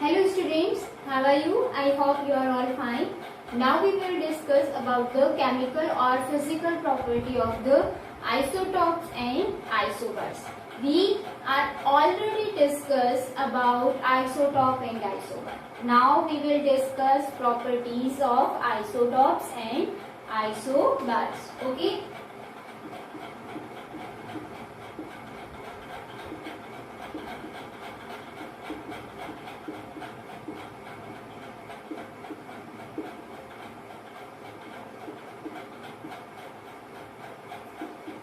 Hello students, how are you? I hope you are all fine. Now we will discuss about the chemical or physical property of the isotopes and isobars. We are already discussed about isotope and isobar. Now we will discuss properties of isotopes and isobars. Okay.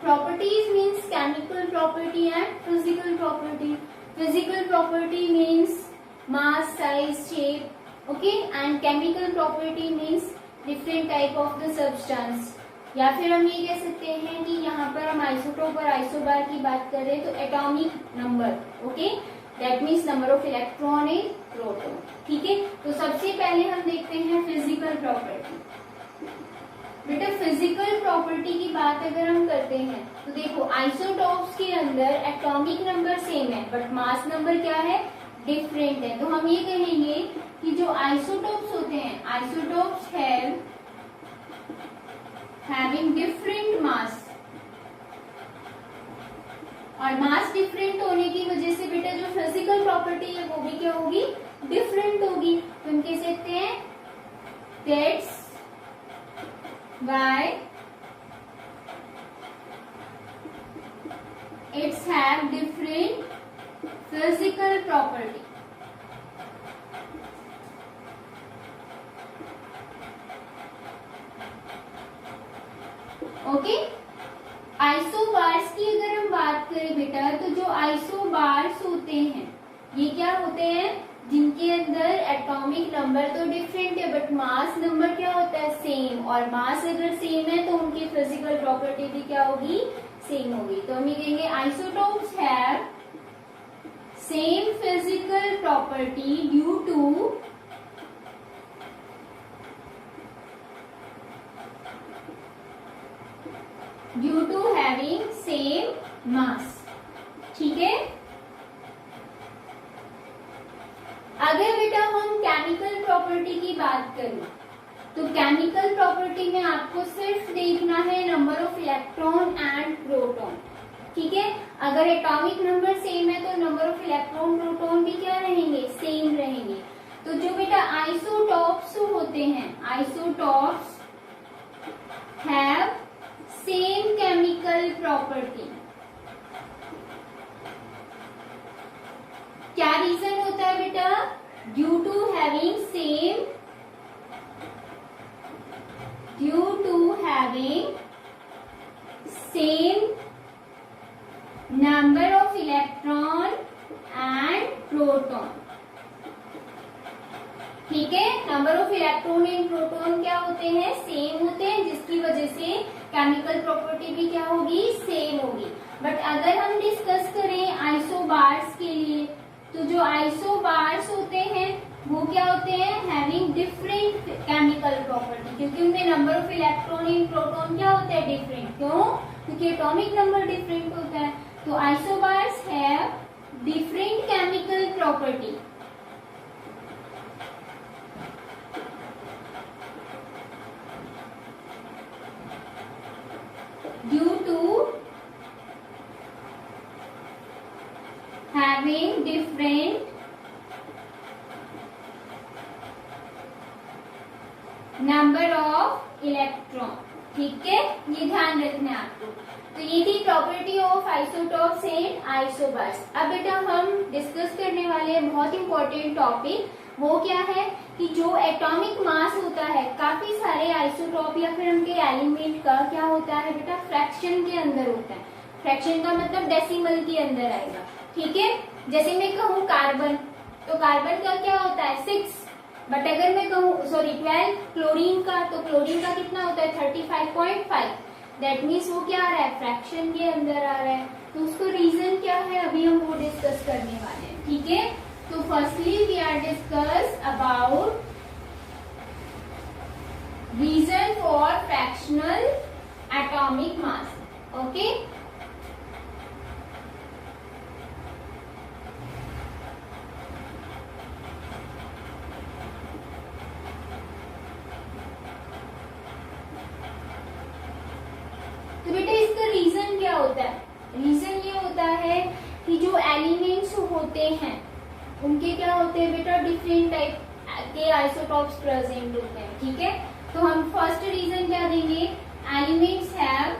Properties means chemical property and physical property. Physical property means mass, size, shape, okay, and chemical property means different type of the substance. या फिर हम ये कह सकते हैं कि यहाँ पर हम आइसोटोप और आइसोबार की बात कर रहे हैं तो atomic number, okay, that means number of electron in proton. ठीक है, तो सबसे पहले हम देखते हैं फिजिकल प्रॉपर्टी. बेटा फिजिकल प्रॉपर्टी की बात अगर हम करते हैं तो देखो आइसोटॉप्स के अंदर एटॉमिक नंबर सेम है बट मास नंबर क्या है, डिफरेंट है. तो हम ये कहेंगे कि जो आइसोटॉप्स होते हैं, आइसोटॉप्स हैविंग डिफरेंट मास, और मास डिफरेंट होने की वजह से बेटा जो फिजिकल प्रॉपर्टी है वो भी क्या होगी, डिफरेंट होगी. तो हम कह सकते हैं that's why it's have different physical property. Okay, isobars की अगर हम बात करें बेटा तो जो आइसोबार्स होते हैं ये क्या होते हैं, जिनके अंदर एटॉमिक नंबर तो डिफरेंट है बट मास नंबर क्या होता है, सेम. और मास अगर सेम है तो उनकी फिजिकल प्रॉपर्टी भी क्या होगी, सेम होगी. तो हम ये कहेंगे isotopes have same physical property due to having same mass. ठीक है, अगर बेटा हम केमिकल प्रॉपर्टी की बात करें तो केमिकल प्रॉपर्टी में आपको सिर्फ देखना है number of electron and proton. ठीक है, अगर एटॉमिक नंबर सेम है तो नंबर ऑफ इलेक्ट्रॉन प्रोटॉन भी क्या रहेंगे, सेम रहेंगे. तो जो बेटा आइसोटॉप्स होते हैं, isotopes have same chemical property. क्या रीजन होता है बेटा, due to having same number of electron and proton. ठीक है, number of electron and proton क्या होते हैं, सेम होते हैं, जिसकी वजह से केमिकल प्रॉपर्टी भी क्या होगी, सेम होगी. बट अगर हम डिस्कस करें आइसोबार्स के लिए तो जो आइसोबार्स होते हैं वो क्या होते हैं, हैविंग डिफरेंट केमिकल प्रॉपर्टी, क्योंकि उनमें number of electron and proton क्या होता है, डिफरेंट. क्यों, क्योंकि एटॉमिक नंबर डिफरेंट होता है. तो isobars have different chemical property due to having different number of electron. ठीक है, ये ध्यान रखना है आपको. तो ये थी property of isotopes and isobars. अब बेटा हम डिस्कस करने वाले हैं बहुत इंपॉर्टेंट टॉपिक. वो क्या है कि जो एटॉमिक मास होता है काफी सारे आइसोटॉप या फिर उनके एलिमेंट का क्या होता है बेटा, फ्रैक्शन के अंदर होता है. फ्रैक्शन का मतलब डेसिमल के अंदर आएगा. ठीक है, जैसे मैं कहूँ कार्बन, तो कार्बन का क्या होता है 6, बट अगर मैं कहूँ 12 क्लोरीन का, तो क्लोरीन का कितना होता है 35.5. दैट मीन्स वो क्या आ रहा है, फ्रैक्शन के अंदर आ रहा है. तो उसको रीजन क्या है अभी हम वो डिस्कस करने वाले हैं. ठीक है, तो firstly we are discuss about reason for fractional atomic mass. Okay, होते हैं उनके क्या होते हैं बेटा, डिफरेंट टाइप के आइसोटॉप्स प्रेजेंट होते हैं। ठीक है, तो हम फर्स्ट रीजन क्या देंगे, elements have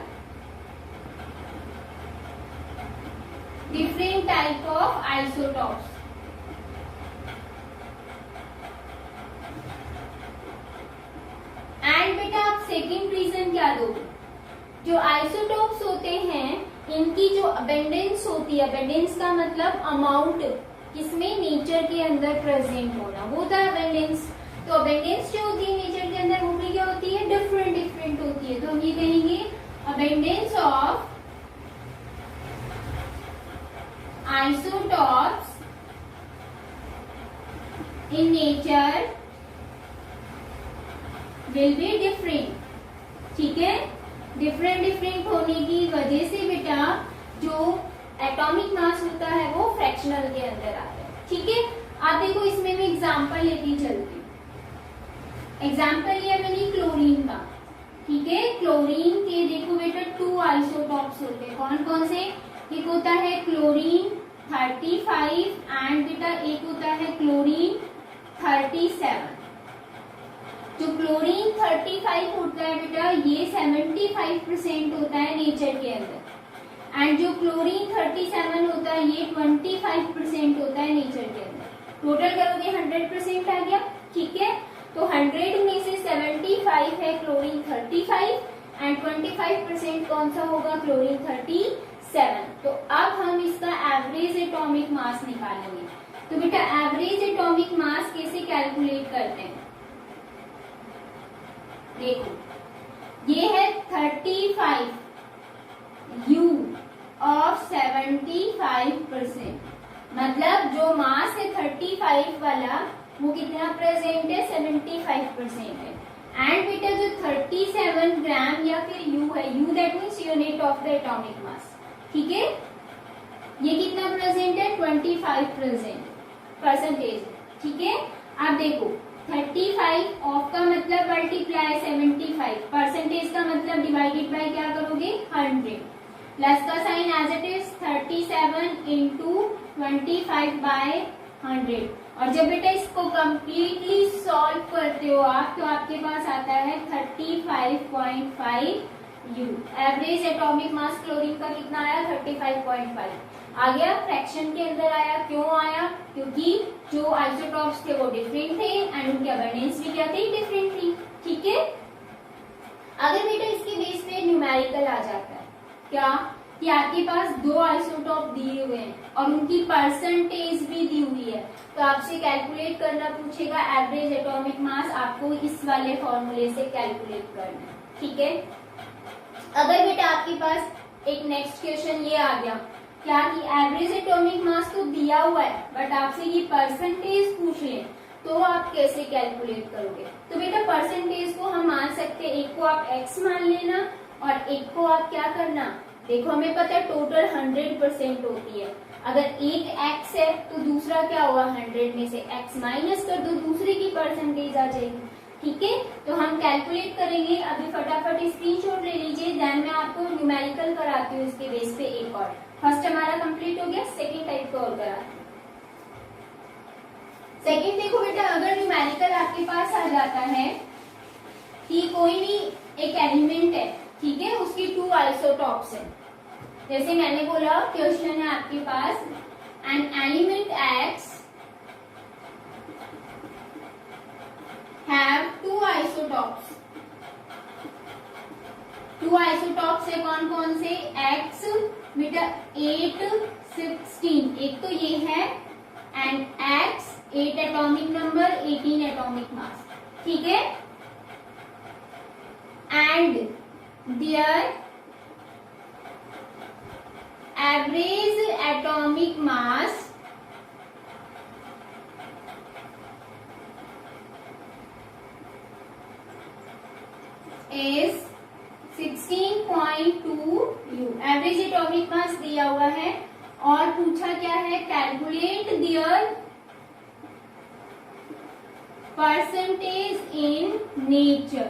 different type of isotopes. And बेटा आप सेकेंड रीजन क्या दोगे, जो आइसोटॉप्स होते हैं इनकी जो अबेंडेंस होती है, अबेंडेंस का मतलब अमाउंट किसमें, नेचर के अंदर प्रेजेंट होना, वो था अबेंडेंस। तो अबेंडेंस जो होती है नेचर के अंदर वो भी क्या होती है, डिफरेंट डिफरेंट होती है। तो हम ये कहेंगे abundance of isotopes in nature will be different. ठीक है, डिफरेंट डिफरेंट होने की वजह से बेटा जो एटॉमिक मास होता है वो फ्रैक्शनल के अंदर आता है। ठीक है, आप देखो इसमें मैं एग्जांपल लेती चलती हूँ। एग्जांपल लिया मैंने क्लोरीन का। ठीक है, क्लोरीन के देखो बेटा 2 आइसोटॉप्स होते हैं, कौन कौन से, एक होता है क्लोरीन 35 एंड बेटा एक होता है क्लोरीन 37। जो क्लोरीन 35 होता है बेटा ये 75% होता है नेचर के अंदर, एंड जो क्लोरीन 37 होता है ये 25% होता है नेचर के अंदर। टोटल करोगे 100% आ गया। ठीक है, तो 100 में से 75 है क्लोरीन 35 एंड 25% कौन सा होगा, क्लोरीन 37। तो अब हम इसका एवरेज एटॉमिक मास निकालेंगे। तो बेटा एवरेज एटॉमिक मास कैसे कैलकुलेट करते हैं, देखो ये है 35 U ऑफ 75%, मतलब जो मास है 35 वाला वो कितना प्रेजेंट है, 75% है। एंड बेटा जो 37 ग्राम या फिर U है, U that means unit of the atomic mass. ठीक है, ये कितना प्रेजेंट है, 25% परसेंटेज। ठीक है, आप देखो 35 ऑफ का मतलब मल्टीप्लाई 75, परसेंटेज का मतलब डिवाइडेड बाय क्या करोगे 100, प्लस का sign as it is 37 into 25/100। और जब बेटा इसको कंप्लीटली सॉल्व करते हो आप तो आपके पास आता है 35.5 U। एवरेज एटॉमिक मास क्लोरीन का कितना आया, 35.5 आ गया, फ्रैक्शन के अंदर आया। क्यों आया, क्योंकि जो आइसोटॉप्स थे वो डिफरेंट थे एंड उनकी अबंडेंस भी क्या थी, डिफरेंट थी। ठीक है, अगर बेटा इसके बेस पे न्यूमेरिकल आ जाता है क्या, कि आपके पास 2 आइसोटॉप दिए हुए हैं और उनकी परसेंटेज भी दी हुई है, तो आपसे कैलकुलेट करना पूछेगा एवरेज एटॉमिक मास, आपको इस वाले फॉर्मूले से कैलकुलेट करना है। ठीक है, अगर बेटा आपके पास एक नेक्स्ट क्वेश्चन ये आ गया क्या कि एवरेज एटॉमिक मास तो दिया हुआ है बट आपसे ये परसेंटेज पूछ ले तो आप कैसे कैलकुलेट करोगे। तो बेटा परसेंटेज को हम मान सकते हैं, एक को आप x मान लेना और एक को आप क्या करना, देखो हमें पता है टोटल 100% होती है, अगर एक x है तो दूसरा क्या हुआ, 100 में से x माइनस कर दो, दूसरे की परसेंटेज आ जाएगी। ठीक है, तो हम कैलकुलेट करेंगे। अभी फटाफट स्क्रीनशॉट ले लीजिए, देन मैं आपको न्यूमेरिकल कराती हूँ इसके बेस पे एक और। फर्स्ट हमारा कंप्लीट हो गया, सेकेंड टाइप का और कराती हूँ। सेकेंड देखो बेटा, अगर न्यूमेरिकल आपके पास आ जाता है कि कोई भी एक एलिमेंट है, ठीक है, उसकी 2 आइसोटॉप्स है, जैसे मैंने बोला क्वेश्चन है आपके पास, an element X have 2 isotopes। 2 isotopes है कौन कौन से, X बेटा 8 16, एक तो ये है, and X 8 atomic number 18 atomic mass. ठीक है, and their average atomic mass is 16.2 U। Average atomic mass दिया हुआ है और पूछा क्या है, calculate their percentage in nature.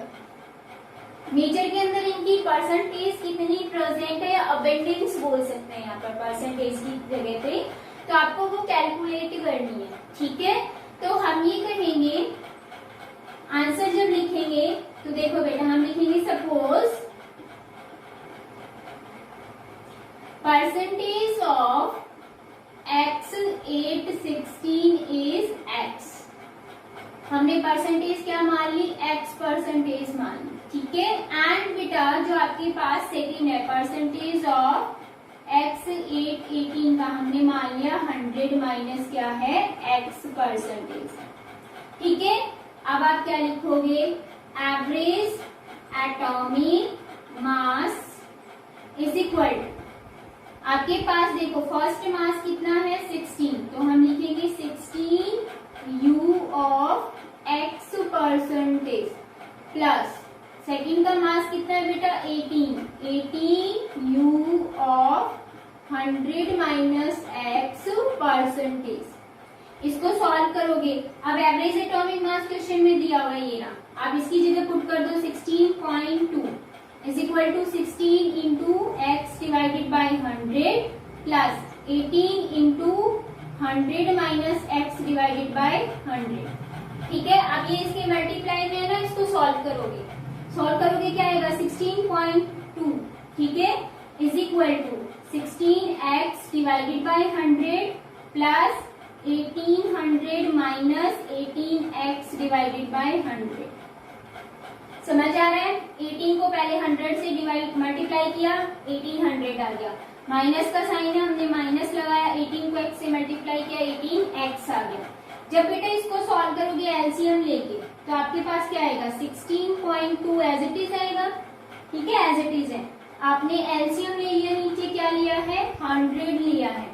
Nature के अंदर इनकी परसेंटेज कितनी प्रेजेंट है, अबेंडेंस बोल सकते हैं यहाँ पर परसेंटेज की जगह पे। तो आपको वो कैलकुलेट करनी है, ठीक है। तो हम ये कहेंगे, आंसर जब लिखेंगे तो देखो बेटा हम लिखेंगे suppose percentage of x816 is x। हमने परसेंटेज क्या मान ली, x परसेंटेज मान ली, ठीक है। एंड बेटा जो आपके पास सेकंड है परसेंटेज ऑफ x818 का हमने मान लिया 100 माइनस क्या है x परसेंटेज, ठीक है। अब आप क्या लिखोगे, average atomic mass is equal, आपके पास देखो फर्स्ट मास कितना है 16, तो हम लिखेंगे 16 U of x percentage plus second का मास कितना है बेटा 18 U of 100 minus x percentage. इसको सॉल्व करोगे, अब एवरेज एटॉमिक मास क्वेश्चन में दिया हुआ है ये ना, आप इसकी जगह पुट कर दो 16.2 is equal to 16 into x divided by 100 plus 18 into 100 minus x divided by 100, ठीक है। अब ये इसके मल्टीप्लाई में है ना, इसको सॉल्व करोगे क्या आएगा 16.2, ठीक है, is equal to 16x divided by 100 plus 1800 minus 18x divided by 100। समझ आ रहा है, 18 को पहले 100 से डिवाइड मल्टीप्लाई किया 1800 आ गया, माइनस का साइन है हमने माइनस लगाया, 18 को x से मल्टीप्लाई किया 18x आ गया। जब बेटा इसको सॉल्व करोगे एलसीएम लेके तो आपके पास क्या आएगा 16.2 एज इट इज आएगा, ठीक है, एज इट इज है। आपने एलसीएम ले लिया, नीचे क्या लिया है 100 लिया है।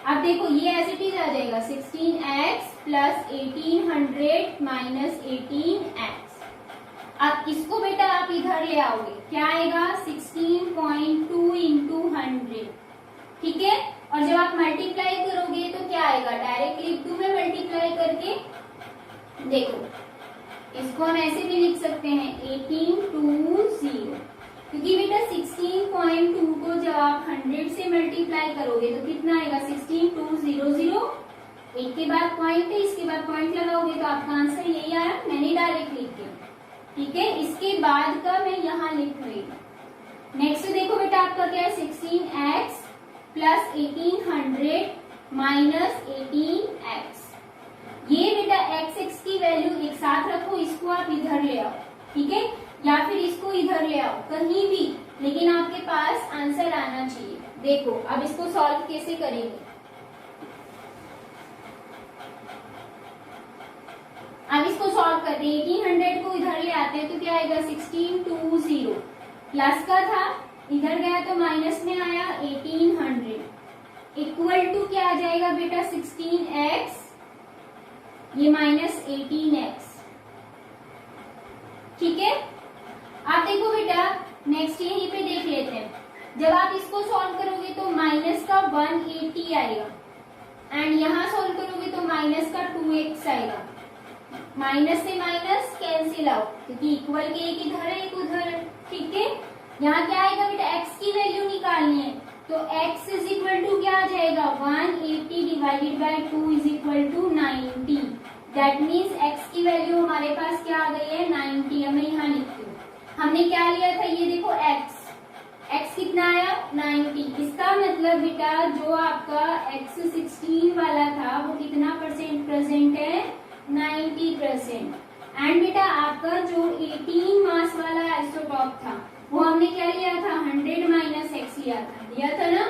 अब देखो ये एज इट इज आ जाएगा 16x प्लस 1800 माइनस 18x। अब इसको बेटा आप इधर ले आओगे, क्या आएगा 16.2 इंटू 100, ठीक है। और जब आप मल्टीप्लाई करोगे तो क्या आएगा, डायरेक्टली 2 में मल्टीप्लाई करके देखो, इसको हम ऐसे भी लिख सकते हैं 1820, क्योंकि बेटा 16.2 को जब आप 100 से मल्टीप्लाई करोगे तो कितना आएगा 16200, एक के बाद पॉइंट है, इसके बाद पॉइंट लगाओगे तो आपका आंसर यही आया, मैंने डायरेक्ट लिख दिया, ठीक है। इसके बाद का मैं यहाँ लिख रही हूँ। नेक्स्ट देखो बेटा आपका क्या है 16x प्लस 1800 माइनस 18x। ये बेटा x की वैल्यू एक साथ रखो, इसको आप इधर ले आओ, ठीक है, या फिर इसको इधर ले आओ, कहीं भी, लेकिन आपके पास आंसर आना चाहिए। देखो अब इसको सॉल्व कैसे करेंगे, अब इसको सॉल्व करते हैं, 1800 को इधर ले आते हैं तो क्या आएगा 1620, प्लस का था इधर गया तो माइनस में आया 1800, इक्वल टू क्या आ जाएगा बेटा 16x, ये माइनस 18x, ठीक है। आप देखो बेटा नेक्स्ट यहीं पे देख लेते हैं, जब आप इसको सॉल्व करोगे तो माइनस का 180 आएगा, एंड यहाँ सॉल्व करोगे तो माइनस का 2x आएगा, माइनस से माइनस कैंसिल आउट, क्योंकि इक्वल के एक इधर है एक उधर है, ठीक है। यहाँ क्या आएगा बेटा x की वैल्यू निकालनी है, तो x इज इक्वल टू क्या आ जाएगा 180 divided by 2 is equal to 90, that means x की वैल्यू हमारे पास क्या आ गई है 90। अब मैं यहाँ लिखती हूँ, हमने क्या लिया था, ये देखो x कितना आया 90, इसका मतलब बेटा जो आपका x16 वाला था वो कितना परसेंट प्रेजेंट है 90%। एंड बेटा आपका जो 18 मास वाला आइसोटॉप था वो हमने क्या लिया था 100 माइनस एक्स लिया था ना,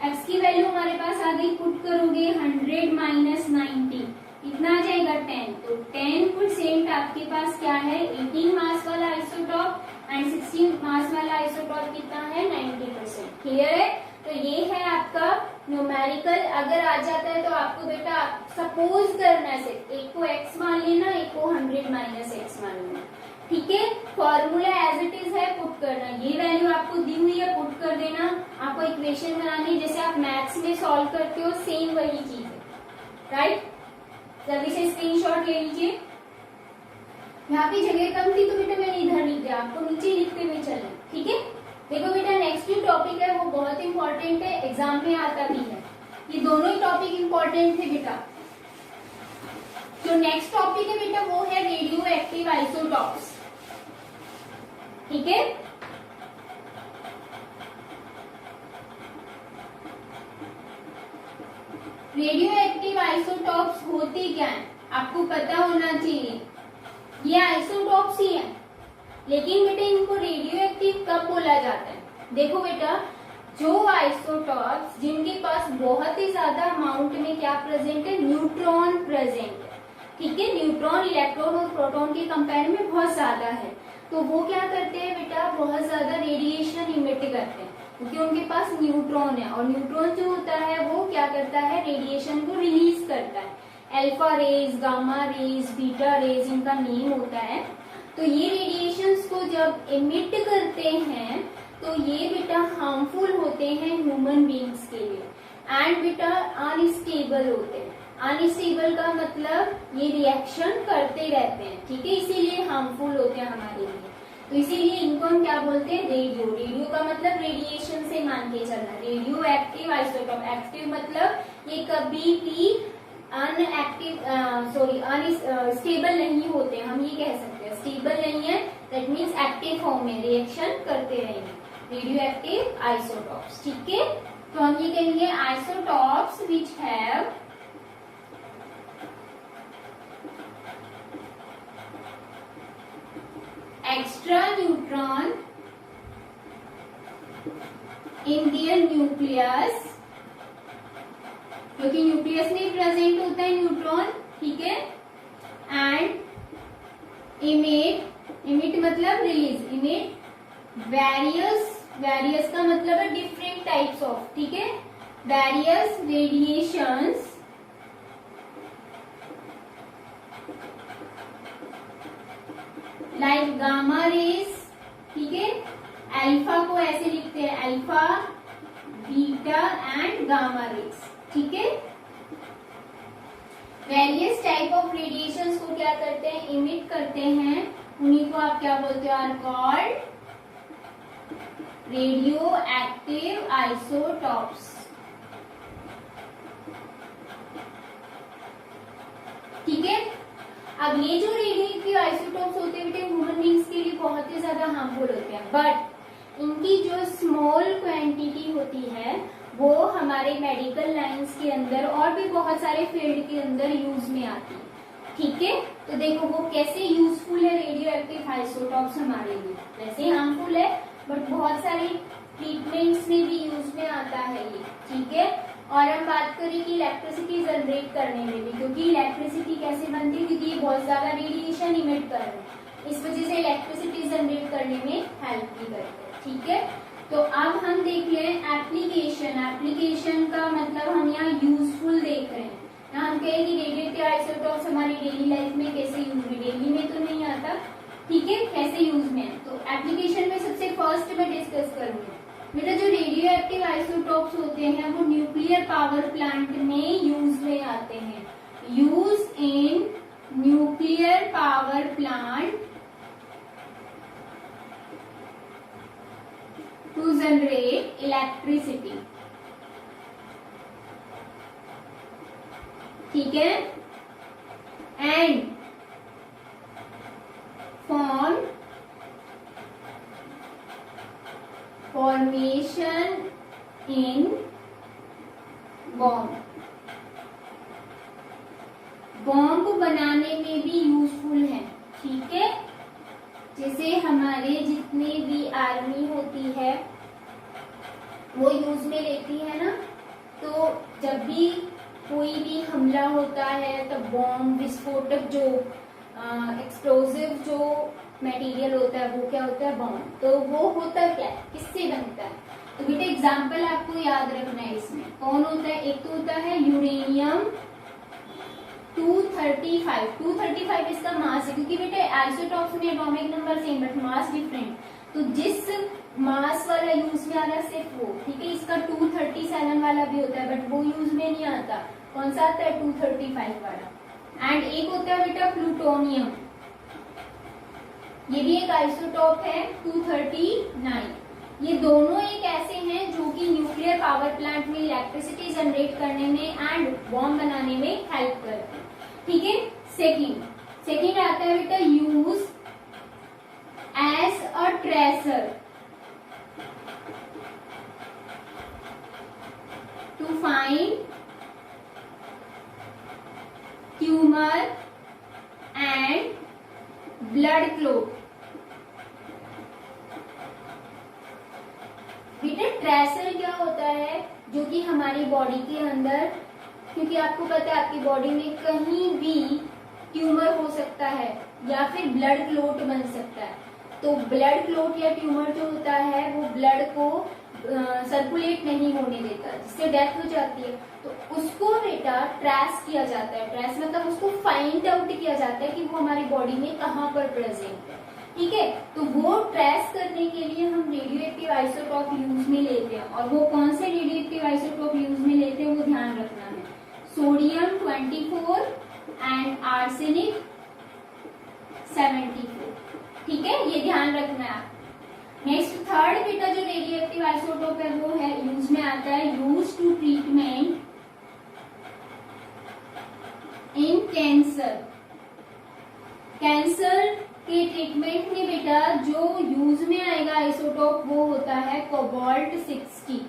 x की वैल्यू हमारे पास आ गई, पुट करोगे 100 माइनस 90 कितना आ जाएगा 10, तो 10% आपके पास क्या है 18 मास वाला आइसोटॉप, एंड 16 मास वाला आइसोटॉप कितना है 90%। क्लियर है, तो ये है आपका न्यूमेरिकल। अगर आ जाता है तो आपको बेटा सपोज करना है, सिर्फ एक को x मान लेना, एक को 100 माइनस एक्स मान लेना, ठीक है। फॉर्मूला एज इट इज है पुट करना, ये वैल्यू आपको दी हुई है पुट कर देना, आपको इक्वेशन बनानी जैसे आप मैथ्स में सॉल्व करते हो, सेम वही चीज है, राइट। जल्दी से स्क्रीनशॉट ले लीजिए, यहाँ की जगह कम थी तो बेटा मैंने इधर लिख दिया, आपको नीचे लिखते हुए चले, ठीक है। देखो बेटा नेक्स्ट जो टॉपिक है वो बहुत इंपॉर्टेंट है, एग्जाम में आता भी है, ये दोनों ही टॉपिक इंपॉर्टेंट थे बेटा। जो नेक्स्ट टॉपिक है बेटा वो है रेडियो एक्टिव आइसोटॉप्स। ठीक है, रेडियो एक्टिव आइसोटॉप्स होती क्या है आपको पता होना चाहिए। ये आइसोटॉप्स ही है, लेकिन बेटा इनको रेडियो एक्टिव कब बोला जाता है। देखो बेटा, जो आइसोटॉप्स जिनके पास बहुत ही ज्यादा अमाउंट में क्या प्रेजेंट है, न्यूट्रॉन प्रेजेंट है। ठीक है, न्यूट्रॉन इलेक्ट्रॉन और प्रोटॉन के कंपेयर में बहुत ज्यादा है, तो वो क्या करते हैं बेटा, बहुत ज्यादा रेडिएशन इमिट करते हैं, क्योंकि उनके पास न्यूट्रॉन है, और न्यूट्रॉन जो होता है वो क्या करता है, रेडिएशन को रिलीज करता है। Alpha rays, gamma rays, beta rays इनका नेम होता है। तो ये रेडिएशंस को जब इमिट करते हैं तो ये बेटा हार्मफुल होते हैं ह्यूमन बींग्स के लिए, एंड बेटा अनस्टेबल होते हैं। अनस्टेबल का मतलब ये रिएक्शन करते रहते हैं, ठीक है, इसीलिए हार्मफुल होते हैं हमारे लिए। तो इसीलिए इनको हम क्या बोलते हैं, रेडियो। रेडियो का मतलब रेडिएशन से मान के चलना। रेडियो एक्टिव आइसोटॉप, एक्टिव मतलब ये कभी भी स्टेबल नहीं होते, हम ये कह सकते हैं। स्टेबल नहीं है दैट मीन्स एक्टिव फॉर्म में रिएक्शन करते रहेंगे, रेडियो एक्टिव आइसोटॉप्स। ठीक है, तो हम ये कहेंगे isotopes which have extra neutron in their nucleus, क्योंकि न्यूक्लियस में प्रेजेंट होता है न्यूट्रॉन। ठीक है, एंड इमिट मतलब रिलीज, इमिट वेरियस का मतलब है डिफरेंट टाइप्स ऑफ, ठीक है, various radiations like gamma rays. ठीक है, अल्फा को ऐसे लिखते हैं, alpha, beta and gamma rays. ठीक है, वेरियस टाइप ऑफ रेडिएशंस को क्या करते हैं, इमिट करते हैं, उन्हीं को आप क्या बोलते हो, are called radioactive isotopes. ठीक है, अब ये जो रेडियो एक्टिव आइसोटॉप्स होते हैं ह्यूमन बींग्स के लिए बहुत ही ज्यादा हार्मफुल होते हैं, बट इनकी जो स्मॉल क्वांटिटी होती है वो हमारे मेडिकल लाइंस के अंदर और भी बहुत सारे फील्ड के अंदर यूज में आती है। ठीक है, तो देखो वो कैसे यूजफुल है रेडियो एक्टिव आइसोटॉप्स हमारे लिए। वैसे हार्मफुल है बट बहुत सारी ट्रीटमेंट्स में भी यूज में आता है ये। ठीक है, और हम बात करें कि इलेक्ट्रिसिटी जनरेट करने में भी, क्योंकि इलेक्ट्रिसिटी कैसे बनती है, क्योंकि ये बहुत ज्यादा रेडिएशन इमिट कर रहे हैं, इस वजह से इलेक्ट्रिसिटी जनरेट करने में हेल्प भी करते हैं। ठीक है, तो अब हम देख लें एप्लीकेशन। एप्लीकेशन का मतलब हम यहाँ यूजफुल देख रहे हैं। यहाँ हम कहें कि रेडियो एक्टिव आइसोटॉप्स हमारी डेली लाइफ में कैसे यूज में, डेली में तो नहीं आता, ठीक है, कैसे यूज में है। तो एप्लीकेशन में सबसे फर्स्ट मैं डिस्कस करूंगी बेटा, जो रेडियो एक्टिव आइसोटॉप्स होते हैं वो न्यूक्लियर पावर प्लांट में यूज में आते हैं। Use in nuclear power plant to generate electricity। ठीक है, and formation in bomb। Bomb बनाने में भी यूजफुल है। ठीक है, जैसे हमारे जितने भी आर्मी होती है वो यूज में लेती है ना, तो जब भी कोई भी हमला होता है तब बॉम्ब, विस्फोटक, जो एक्सप्लोजिव जो मटेरियल होता है वो क्या होता है, बॉम्ब। तो वो होता क्या है, किससे बनता है, तो बेटा एग्जाम्पल आपको याद रखना है इसमें। कौन होता है, एक तो होता है यूरेनियम 235 इसका मास है, क्योंकि बेटा आइसोटॉप्स में atomic number same but mass different, तो जिस मास वाला यूज में आ रहा है सिर्फ वो। ठीक है, इसका 237 वाला भी होता है बट वो यूज में नहीं आता। कौन सा आता है, 235 वाला। एंड एक होता है बेटा प्लूटोनियम, ये भी एक आइसोटॉप है 239। ये दोनों एक ऐसे हैं जो कि न्यूक्लियर पावर प्लांट में इलेक्ट्रिसिटी जनरेट करने में एंड बॉम्ब बनाने में हेल्प करते हैं। ठीक है, सेकेंड आता है बेटा use as a tracer to find tumour and blood clot. बेटा ट्रेसर क्या होता है, जो कि हमारी बॉडी के अंदर, क्योंकि आपको पता है आपकी बॉडी में कहीं भी ट्यूमर हो सकता है या फिर ब्लड क्लॉट बन सकता है, तो ब्लड क्लॉट या ट्यूमर जो होता है वो ब्लड को सर्कुलेट नहीं होने देता, जिससे डेथ हो जाती है। तो उसको बेटा ट्रेस किया जाता है, ट्रेस मतलब उसको फाइंड आउट किया जाता है कि वो हमारी बॉडी में कहाँ पर प्रेजेंट है। ठीक है, तो वो ट्रेस करने के लिए हम रेडियो एक्टिव आइसोटॉप यूज में लेते हैं, और वो कौन से रेडियो एक्टिव आइसोटॉप यूज में लेते हैं वो ध्यान रखना है, सोडियम 24 एंड आर्सेनिक 74। ठीक है, ये ध्यान रखना है। नेक्स्ट थर्ड बेटा जो रेडियो एक्टिव आइसोटोप है वो है यूज में आता है, use to treatment in cancer. Cancer के ट्रीटमेंट में बेटा जो यूज में आएगा आइसोटोप वो होता है कोबाल्ट 60।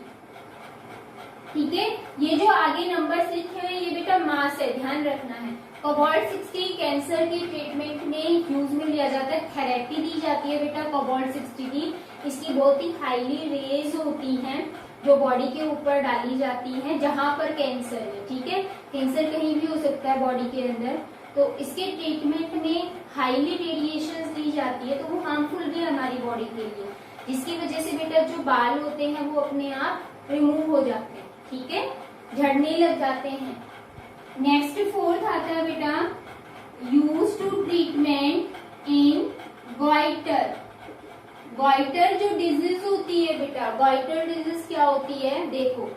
ठीक है, ये जो आगे नंबर्स लिखे हुए ये बेटा मास है, ध्यान रखना है। कोबाल्ट 60 कैंसर की ट्रीटमेंट में यूज में लिया जाता है, थेरेपी दी जाती है बेटा कोबाल्ट 60 की। इसकी बहुत ही हाईली रेज होती हैं जो बॉडी के ऊपर डाली जाती हैं जहां पर कैंसर है। ठीक है, कैंसर कहीं भी हो सकता है बॉडी के अंदर, तो इसके ट्रीटमेंट में हाईली रेडिएशन दी जाती है, तो वो हार्मफुल भी है हमारी बॉडी के लिए, जिसकी वजह से बेटा जो बाल होते हैं वो अपने आप रिमूव हो जाते हैं। ठीक है, झड़ने लग जाते हैं। नेक्स्ट फोर्थ आता है बेटा use to treatment in goitre. Goitre जो डिजीज होती है बेटा, गॉइटर डिजीज क्या होती है, देखो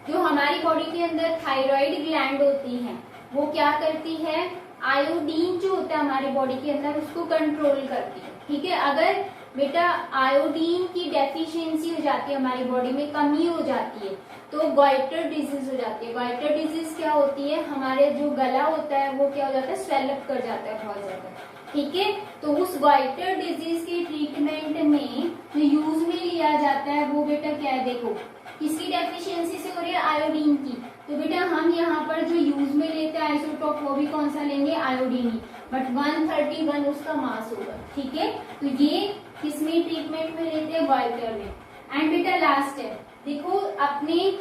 जो हमारी बॉडी के अंदर थायराइड ग्लैंड होती है वो क्या करती है, आयोडीन जो होता है हमारी बॉडी के अंदर उसको कंट्रोल करती है। ठीक है, अगर बेटा आयोडीन की डेफिशिएंसी हो जाती है, हमारी बॉडी में कमी हो जाती है, तो गॉइटर डिजीज हो जाती है। गॉइटर डिजीज क्या होती है, हमारे जो गला होता है वो क्या हो जाता है, स्वेलअप कर जाता है बहुत ज्यादा। ठीक है, तो उस गॉइटर डिजीज के ट्रीटमेंट में जो यूज में लिया जाता है वो बेटा क्या है, देखो किसकी डेफिशिएंसी से हो रही है, आयोडीन की। तो बेटा हम यहाँ पर जो यूज में लेते हैं आइसोटोप वो भी कौन सा लेंगे, आयोडीन ही, बट 131 उसका मास होगा। ठीक है, तो ये किसमें ट्रीटमेंट में लेते हैं, गॉइटर में। एंड बेटा लास्ट है, देखो अपने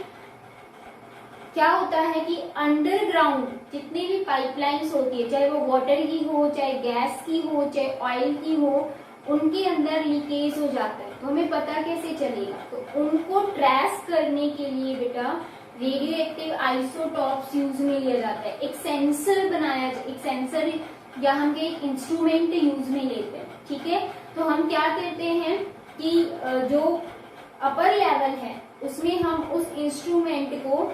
क्या होता है कि अंडरग्राउंड जितनी भी पाइपलाइंस होती है, चाहे वो वाटर की हो, चाहे गैस की हो, चाहे ऑयल की हो, उनके अंदर लीकेज हो जाता है, तो हमें पता कैसे चलेगा, तो उनको ट्रेस करने के लिए बेटा रेडियो एक्टिव आइसोटॉप्स यूज में लिया जाता है। एक सेंसर बनाया, एक सेंसर या हम एक इंस्ट्रूमेंट यूज में लेते हैं। ठीक है, तो हम क्या करते हैं कि जो अपर लेवल है उसमें हम उस इंस्ट्रूमेंट को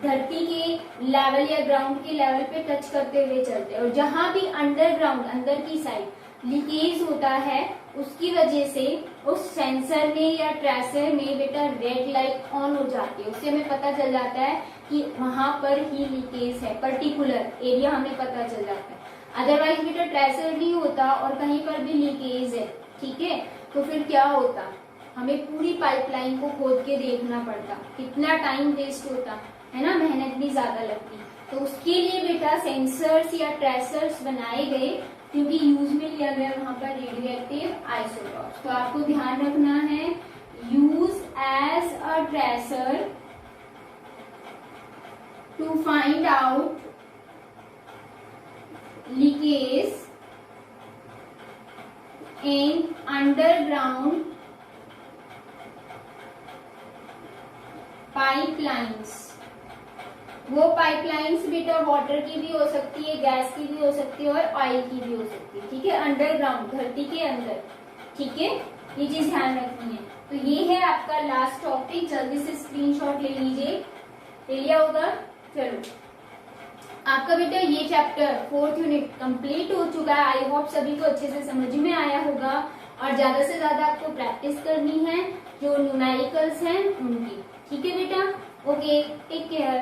धरती के लेवल या ग्राउंड के लेवल पे टच करते हुए चलते हैं, और जहां भी अंडरग्राउंड अंदर की साइड लीकेज होता है उसकी वजह से उस सेंसर में या ट्रेसर में बेटा रेड लाइट ऑन हो जाती है। उससे हमें पता चल जाता है कि वहां पर ही लीकेज है, पर्टिकुलर एरिया हमें पता चल जाता है। अदरवाइज बेटा ट्रेसर नहीं होता और कहीं पर भी लीकेज है, ठीक है, तो फिर क्या होता, हमें पूरी पाइपलाइन को खोद के देखना पड़ता, कितना टाइम वेस्ट होता है ना, मेहनत भी ज्यादा लगती। तो उसके लिए बेटा सेंसर्स या ट्रेसर्स बनाए गए, क्योंकि यूज में लिया गया वहां पर रेडियो एक्टिव आइसोटॉप्स। तो आपको ध्यान रखना है, use as a tracer to find out leakage in underground pipelines. वो पाइपलाइंस बेटा वाटर की भी हो सकती है, गैस की भी हो सकती है और ऑयल की भी हो सकती है। ठीक है, अंडरग्राउंड धरती के अंदर। ठीक है, ये चीज ध्यान रखनी है। तो ये है आपका लास्ट टॉपिक, जल्दी से स्क्रीनशॉट ले लीजिए, ले लिया होगा। चलो आपका बेटा ये चैप्टर 4th यूनिट कंप्लीट हो चुका है। आई होप सभी को अच्छे से समझ में आया होगा और ज्यादा से ज्यादा आपको प्रैक्टिस करनी है जो न्यूमेरिकल्स हैं उनकी। ठीक है बेटा, ओके, टेक केयर।